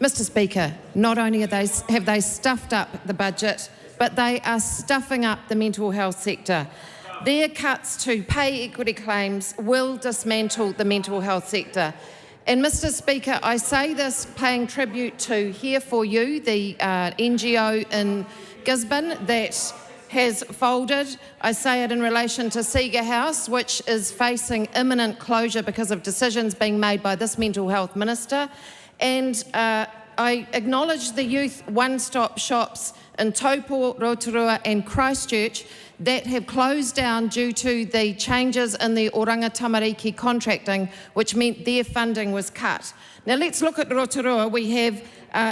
Mr Speaker, not only have they stuffed up the budget, but they are stuffing up the mental health sector. Their cuts to pay equity claims will dismantle the mental health sector. And Mr Speaker, I say this paying tribute to Here For You, the NGO in Gisborne that has folded. I say it in relation to Seeger House, which is facing imminent closure because of decisions being made by this mental health minister. And I acknowledge the youth one-stop shops in Taupo, Rotorua and Christchurch that have closed down due to the changes in the Oranga Tamariki contracting, which meant their funding was cut. Now let's look at Rotorua. We have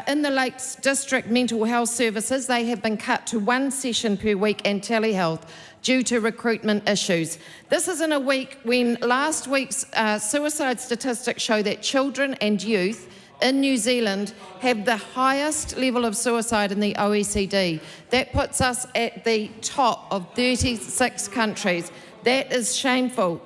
in the Lakes District Mental Health Services, they have been cut to 1 session per week and telehealth due to recruitment issues. This is in a week when last week's suicide statistics show that children and youth in New Zealand have the highest level of suicide in the OECD. That puts us at the top of 36 countries. That is shameful.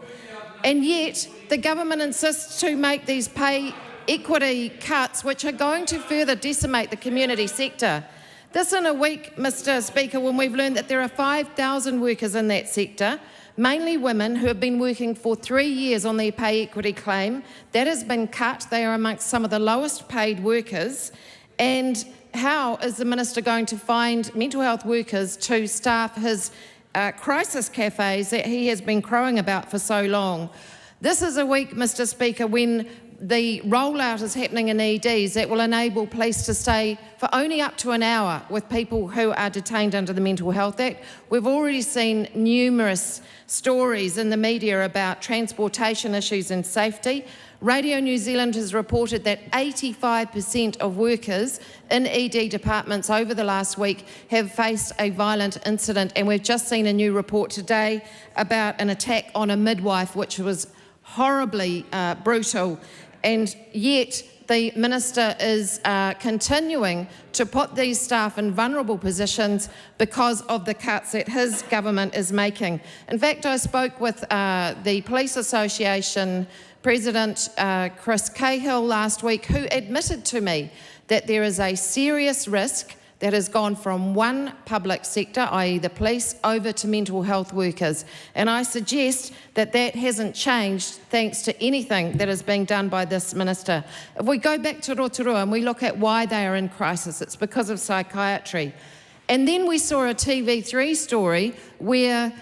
And yet, the government insists to make these pay equity cuts, which are going to further decimate the community sector. This in a week, Mr Speaker, when we've learned that there are 5,000 workers in that sector, mainly women who have been working for 3 years on their pay equity claim. That has been cut. They are amongst some of the lowest paid workers. And how is the minister going to find mental health workers to staff his crisis cafes that he has been crowing about for so long? This is a week, Mr Speaker, when the rollout is happening in EDs that will enable police to stay for only up to an hour with people who are detained under the Mental Health Act. We've already seen numerous stories in the media about transportation issues and safety. Radio New Zealand has reported that 85% of workers in ED departments over the last week have faced a violent incident, and we've just seen a new report today about an attack on a midwife which was horribly brutal. And yet the minister is continuing to put these staff in vulnerable positions because of the cuts that his government is making. In fact, I spoke with the Police Association President Chris Cahill last week, who admitted to me that there is a serious risk that has gone from one public sector, i.e. the police, over to mental health workers. And I suggest that that hasn't changed thanks to anything that is being done by this minister. If we go back to Rotorua and we look at why they are in crisis, it's because of psychiatry. And then we saw a TV3 story where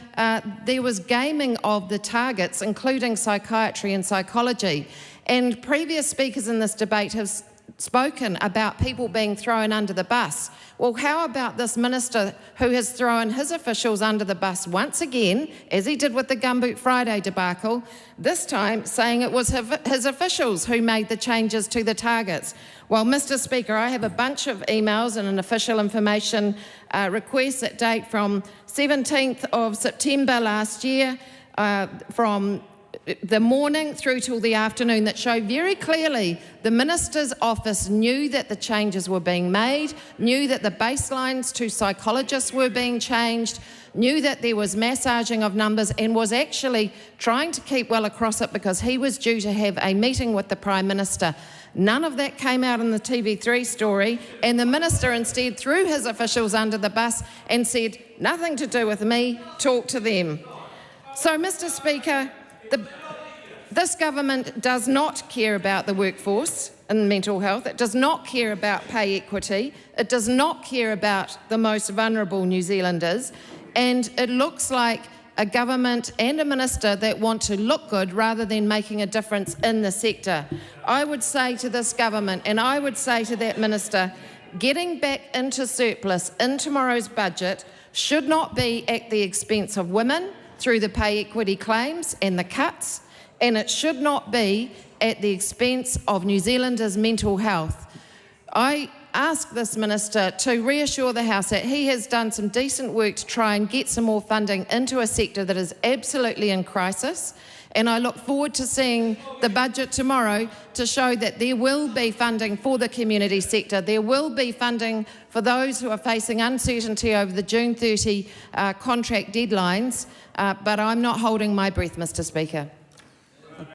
there was gaming of the targets, including psychiatry and psychology. And previous speakers in this debate have spoken about people being thrown under the bus. Well, how about this minister who has thrown his officials under the bus once again, as he did with the Gumboot Friday debacle, this time saying it was his officials who made the changes to the targets. Well, Mr Speaker, I have a bunch of emails and an official information request that date from 17th of September last year, from the morning through till the afternoon, that show very clearly the minister's office knew that the changes were being made, knew that the baselines to psychologists were being changed, knew that there was massaging of numbers, and was actually trying to keep well across it because he was due to have a meeting with the Prime Minister. None of that came out in the TV3 story, and the minister instead threw his officials under the bus and said, nothing to do with me, talk to them. So, Mr Speaker, this government does not care about the workforce in mental health. It does not care about pay equity. It does not care about the most vulnerable New Zealanders. And it looks like a government and a minister that want to look good rather than making a difference in the sector. I would say to this government, and I would say to that minister, getting back into surplus in tomorrow's budget should not be at the expense of women through the pay equity claims and the cuts, and it should not be at the expense of New Zealanders' mental health. I ask this minister to reassure the House that he has done some decent work to try and get some more funding into a sector that is absolutely in crisis, and I look forward to seeing the budget tomorrow to show that there will be funding for the community sector. There will be funding for those who are facing uncertainty over the June 30 contract deadlines, but I'm not holding my breath, Mr Speaker.